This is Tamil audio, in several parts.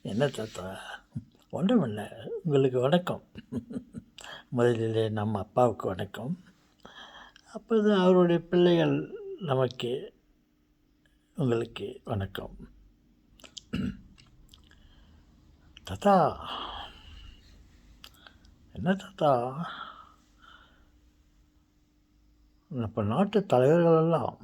என்ன தாத்தா? ஒன்றுமில்லை. உங்களுக்கு வணக்கம். முதலிலே நம்ம அப்பாவுக்கு வணக்கம். அப்போது அவருடைய பிள்ளைகள் நமக்கு, உங்களுக்கு வணக்கம். தாத்தா, என்ன தாத்தா? இப்போ நாட்டு தலைவர்கள் எல்லாம்,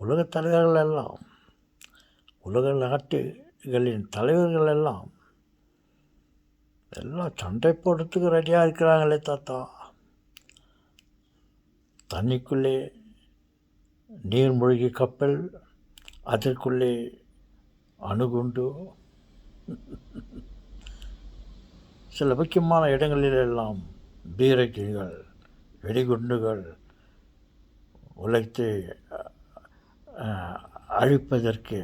உலகத் தலைவர்கள் எல்லாம், உலக நாட்டுகளின் தலைவர்கள் எல்லாம் சண்டை போடுறதுக்கு ரெடியாக இருக்கிறாங்களே தாத்தா. தண்ணிக்குள்ளே நீர்மூழ்கி கப்பல், அதற்குள்ளே அணுகுண்டு, சில முக்கியமான இடங்களிலெல்லாம் பீரங்கிகள், வெடிகுண்டுகள் உழைத்து அழிப்பதற்கு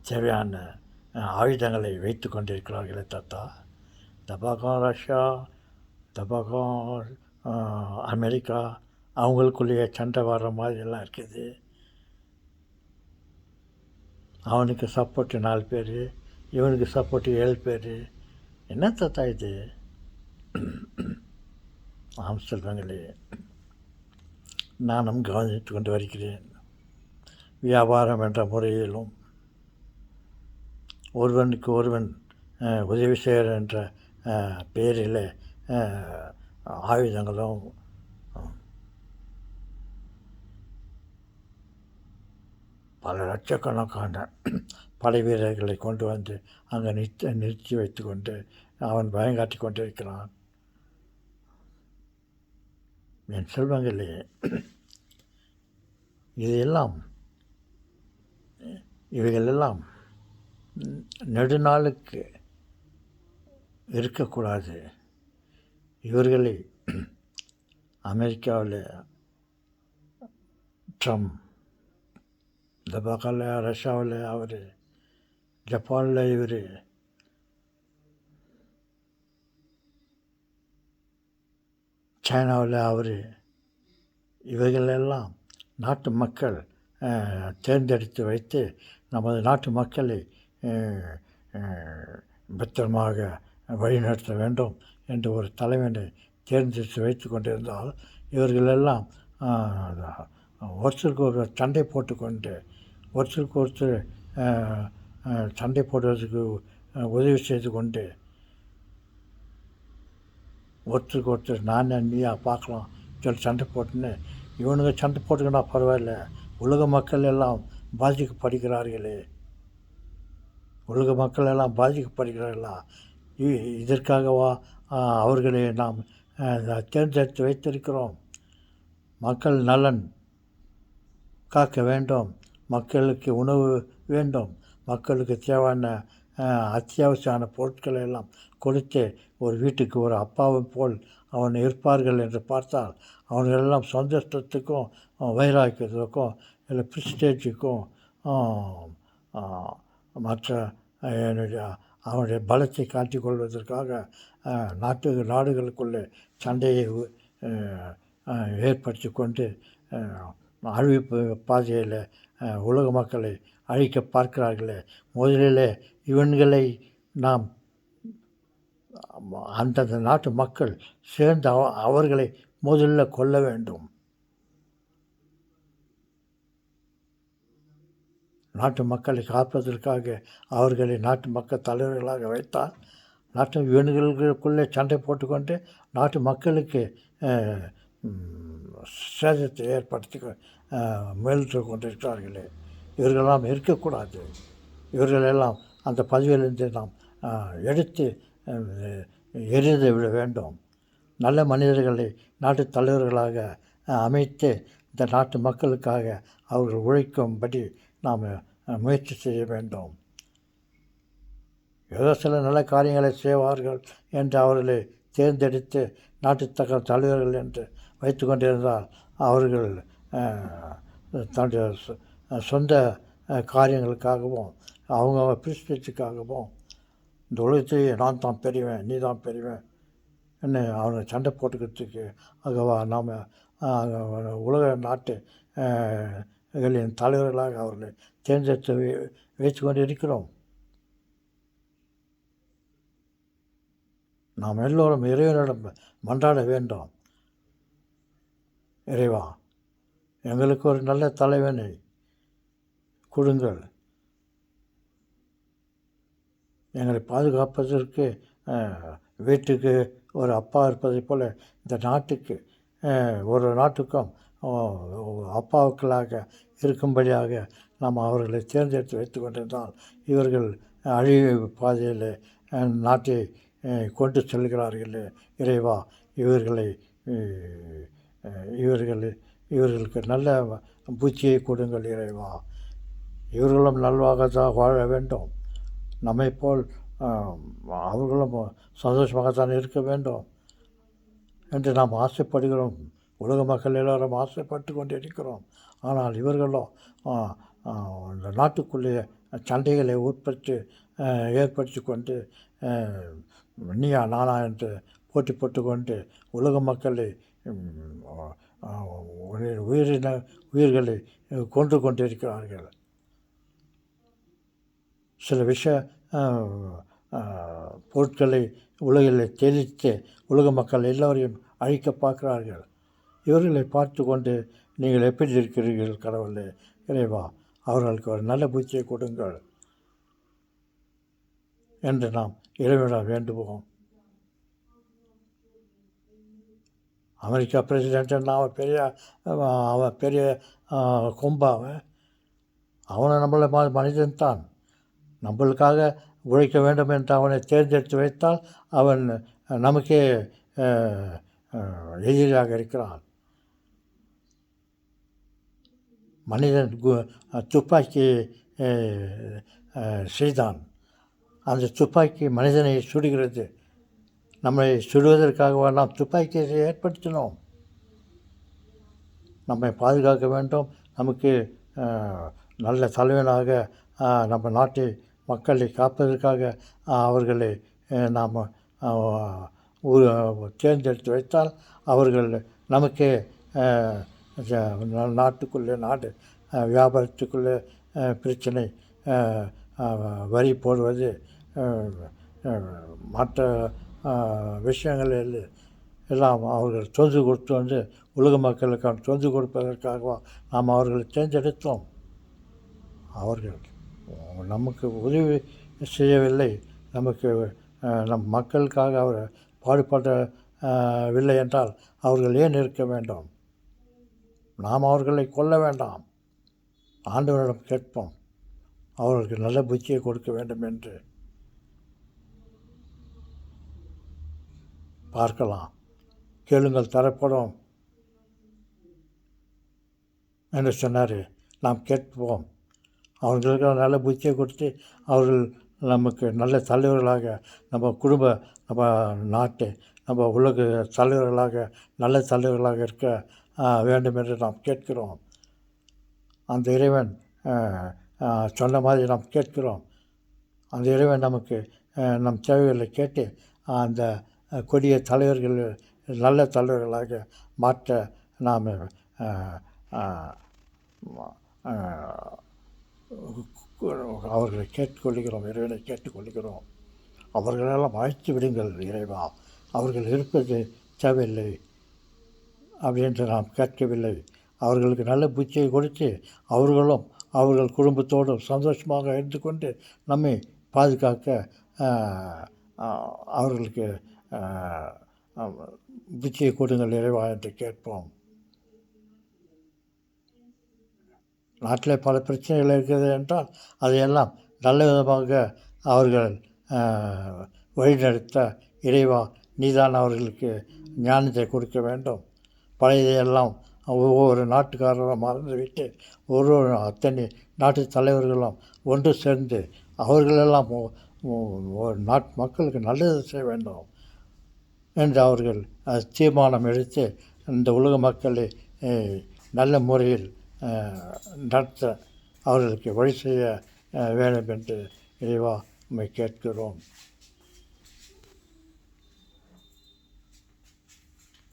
தேவையான ஆயுதங்களை வைத்து கொண்டிருக்கிறார்களே தாத்தா. இந்த பக்கம் ரஷ்யா, இந்த பக்கம் அமெரிக்கா, அவங்களுக்குள்ளேயே சண்டை வர்ற மாதிரிலாம் இருக்குது. அவனுக்கு சப்போர்ட்டு 4 பேர், இவனுக்கு சப்போர்ட்டு 7 பேர். என்ன தாத்தா இது? ஆம் செல்வங்களே, நானும் கவனித்து கொண்டு வருகிறேன். வியாபாரம் என்ற முறையிலும் ஒருவனுக்கு ஒருவன் உதவி செய்கிற என்ற பேரில் ஆயுதங்களும் பல லட்சக்கணக்கான படை வீரர்களை கொண்டு வந்து அங்கே நிறுத்தி வைத்து கொண்டு அவன் பயங்காட்டி கொண்டிருக்கிறான். என் செல்வங்களே, இவைகளெல்லாம் நெடுநாளுக்கு இருக்கக்கூடாது. இவர்களை அமெரிக்காவில் ட்ரம்ப், இந்த பக்கம் ரஷ்யாவில் அவர், ஜப்பானில் இவர், சைனாவில் அவர், இவைகளெல்லாம் நாட்டு மக்கள் தேர்ந்தெடுத்து வைத்து நமது நாட்டு மக்களை பத்திரமாக வழிநடத்த வேண்டும் என்று ஒரு தலைவனை தேர்ந்தெடுத்து வைத்து கொண்டிருந்தால், இவர்களெல்லாம் ஒருத்தருக்கு ஒரு சண்டை போட்டுக்கொண்டு, ஒருத்தருக்கு ஒருத்தர் சண்டை போடுறதுக்கு உதவி செய்து கொண்டு, ஒருத்தருக்கு ஒருத்தர் நான் நீயா பார்க்கலாம் சொல்லி சண்டை போட்டுன்னு, இவனுங்க சண்டை போட்டுக்கினா பரவாயில்ல, உலக மக்கள் எல்லாம் பாதிக்கப்படுகிறார்களே, உலக மக்கள் எல்லாம் பாதிக்கப்படுகிறார்களா? இதற்காகவா அவர்களை நாம் தேர்ந்தெடுத்து வைத்திருக்கிறோம்? மக்கள் நலன் காக்க வேண்டும், மக்களுக்கு உணவு வேண்டும், மக்களுக்கு தேவையான அத்தியாவசியமான பொருட்களை எல்லாம் கொடுத்து ஒரு வீட்டுக்கு ஒரு அப்பாவும் போல் அவன் இருப்பார்கள் என்று பார்த்தால், அவர்களெல்லாம் சந்தோஷத்துக்கும் வைராக்கியத்துக்கும் இல்லை பிரிஸ்டேஜுக்கும் மற்ற அவனுடைய பலத்தை காட்டிக் கொள்வதற்காக நாடுகளுக்குள்ளே சண்டையை ஏற்படுத்தி கொண்டு அழிப்பு பாதையில் உலக மக்களை அழிக்க பார்க்கிறார்களே. முதலில் இவன்களை நாம் அந்தந்த நாட்டு மக்கள் சேர்ந்து அவர்களை முதலில் கொல்ல வேண்டும். நாட்டு மக்களை காப்பதற்காக அவர்களை நாட்டு மக்கள் தலைவர்களாக வைத்தால், நாட்டு இவன்களுக்குள்ளே சண்டை போட்டுக்கொண்டு நாட்டு மக்களுக்கு சேதத்தை ஏற்படுத்தி முயன்று கொண்டிருக்கிறார்களே. இவர்களெல்லாம் இருக்கக்கூடாது. இவர்களெல்லாம் அந்த பதவியிலிருந்து நாம் எடுத்து எரிந்து விட வேண்டும். நல்ல மனிதர்களை நாட்டு தலைவர்களாக அமைத்து இந்த நாட்டு மக்களுக்காக அவர்கள் உழைக்கும்படி நாம் முயற்சி செய்ய வேண்டும். ஏதோ சில நல்ல காரியங்களை செய்வார்கள் என்று அவர்களை தேர்ந்தெடுத்து நாட்டு தலைவர்கள் என்று வைத்து கொண்டிருந்தால், அவர்கள் தன்னுடைய சொந்த காரியங்களுக்காகவும் அவங்க பிரிஸ்டேஜுக்காகவும் இந்த உலகத்தையே நான் தான் பெரியவன், நீ தான் பெரியவன் என்ன அவனை சண்டை போட்டுக்கிறதுக்கு ஆகவா நாம் உலக நாட்டுகளின் தலைவர்களாக அவர்களை தேர்ந்தெடுத்து வைத்து கொண்டு இருக்கிறோம். நாம் எல்லோரும் இறைவனிடம் மன்றாட வேண்டும். இறைவா, எங்களுக்கு ஒரு நல்ல தலைவனை கொடுங்கள். எங்களை பாதுகாப்பதற்கு வீட்டுக்கு ஒரு அப்பா இருப்பதைப் போல இந்த நாட்டுக்கு ஒரு நாட்டுக்கும் அப்பாவுக்களாக இருக்கும்படியாக நாம் அவர்களை தேர்ந்தெடுத்து வைத்து கொண்டிருந்தால் இவர்கள் அழிவு பாதையில் நாட்டை கொண்டு செல்கிறார்கள். இறைவா, இவர்களுக்கு நல்ல புத்தியை கொடுங்கள். இறைவா, இவர்களும் நல்வாகத்தான் வாழ வேண்டும். நம்மை போல் அவர்களும் சந்தோஷமாகத்தான் இருக்க வேண்டும் என்று நாம் ஆசைப்படுகிறோம். உலக மக்கள் எல்லோரும் ஆசைப்பட்டு கொண்டு இருக்கிறோம். ஆனால் இவர்களோ இந்த நாட்டுக்குள்ளே சண்டைகளை ஏற்படுத்தி கொண்டு நீயா நானா என்று போட்டி போட்டுக்கொண்டு உலக மக்களை உயிர்களை கொன்று கொண்டிருக்கிறார்கள். சில பொருட்களை உலகில் தெளித்து உலக மக்கள் எல்லோரையும் அழிக்க பார்க்கிறார்கள். இவர்களை பார்த்து கொண்டு நீங்கள் எப்படி இருக்கிறீர்கள் கடவுளே? இறைவா, அவர்களுக்கு ஒரு நல்ல புத்தியை கொடுங்கள் என்று நாம் இறைவனிடம் வேண்டுவோம். அமெரிக்கா பிரசிடென்ட்னா அவன் பெரிய கொம்பாவன். அவனை நம்மளை மனிதன்தான். நம்மளுக்காக உழைக்க வேண்டும் என்று அவனை தேர்ந்தெடுத்து வைத்தால் அவன் நமக்கே எதிராக இருக்கிறான். மனிதன் துப்பாக்கி செய்தான். அந்த துப்பாக்கி மனிதனை சுடுகிறது. நம்மை சுடுவதற்காக நாம் துப்பாக்கியை ஏற்படுத்தினோம். நம்மை பாதுகாக்க வேண்டும். நமக்கு நல்ல தலைவனாக நம்ம நாட்டை மக்களை காப்பதற்காக அவர்களை நாம் தேர்ந்தெடுத்து வைத்தால் அவர்கள் நமக்கே நாட்டுக்குள்ளே வியாபாரத்துக்குள்ளே பிரச்சனை, வரி போடுவது, மற்ற விஷயங்கள் எல்லாம் அவர்கள் தொந்து கொடுத்து வந்து உலக மக்களுக்கான தொந்து கொடுப்பதற்காக நாம் அவர்களை தேர்ந்தெடுத்தோம். அவர்கள் நமக்கு உதவி செய்யவில்லை. நம் மக்களுக்காக அவர் பாடுபடவில்லை என்றால் அவர்கள் ஏன் இருக்க வேண்டும்? நாம் அவர்களை கொல்ல வேண்டாம். ஆண்டவரிடம் கேட்போம், அவர்களுக்கு நல்ல புத்தியை கொடுக்க வேண்டும் என்று. பார்க்கலாம், கேளுங்கள் தரப்படும் என்று சொன்னார். நாம் கேட்போம். அவர்களுக்கு நல்ல புத்தியை கொடுத்து அவர்கள் நமக்கு நல்ல தலைவர்களாக, நம்ம நாட்டை, நம்ம உலக தலைவர்களாக, நல்ல தலைவர்களாக இருக்க வேண்டும் என்று நாம் கேட்கிறோம். அந்த இறைவன் சொன்ன மாதிரி நாம் கேட்கிறோம். அந்த இறைவன் நமக்கு நம் தேவைகளை கேட்டு அந்த கொடிய தலைவர்கள் நல்ல தலைவர்களாக மாற்ற நாம் அவர்களை கேட்டுக்கொள்கிறோம். இறைவனை கேட்டுக்கொள்கிறோம். அவர்களெல்லாம் அழைத்து விடுங்கள் இறைவா, அவர்கள் இருப்பது தேவையில்லை அப்படின்று நாம் கேட்கவில்லை. அவர்களுக்கு நல்ல புத்தியை கொடுத்து அவர்களும் அவர்கள் குடும்பத்தோடு சந்தோஷமாக இருந்து கொண்டு நம்மை பாதுகாக்க அவர்களுக்கு புத்தியை கொடுங்கள் இறைவா என்று கேட்போம். நாட்டில் பல பிரச்சனைகள் இருக்கிறது என்றால் அதையெல்லாம் நல்ல விதமாக அவர்கள் வழிநடத்த இறைவா நீதான் அவர்களுக்கு ஞானத்தை கொடுக்க வேண்டும். பழையதையெல்லாம் ஒவ்வொரு நாட்டுக்காரரும் மறந்துவிட்டு அத்தனை நாட்டு தலைவர்களும் ஒன்று சேர்ந்து அவர்களெல்லாம் மக்களுக்கு நல்லது செய்ய வேண்டும் என்று அவர்கள் தீர்மானம் எடுத்து இந்த உலக மக்களை நல்ல முறையில் நடத்த அவர்களுக்கு வழி செய்ய வேண்டும் என்று இறைவா உம்மை கேட்கிறோம்.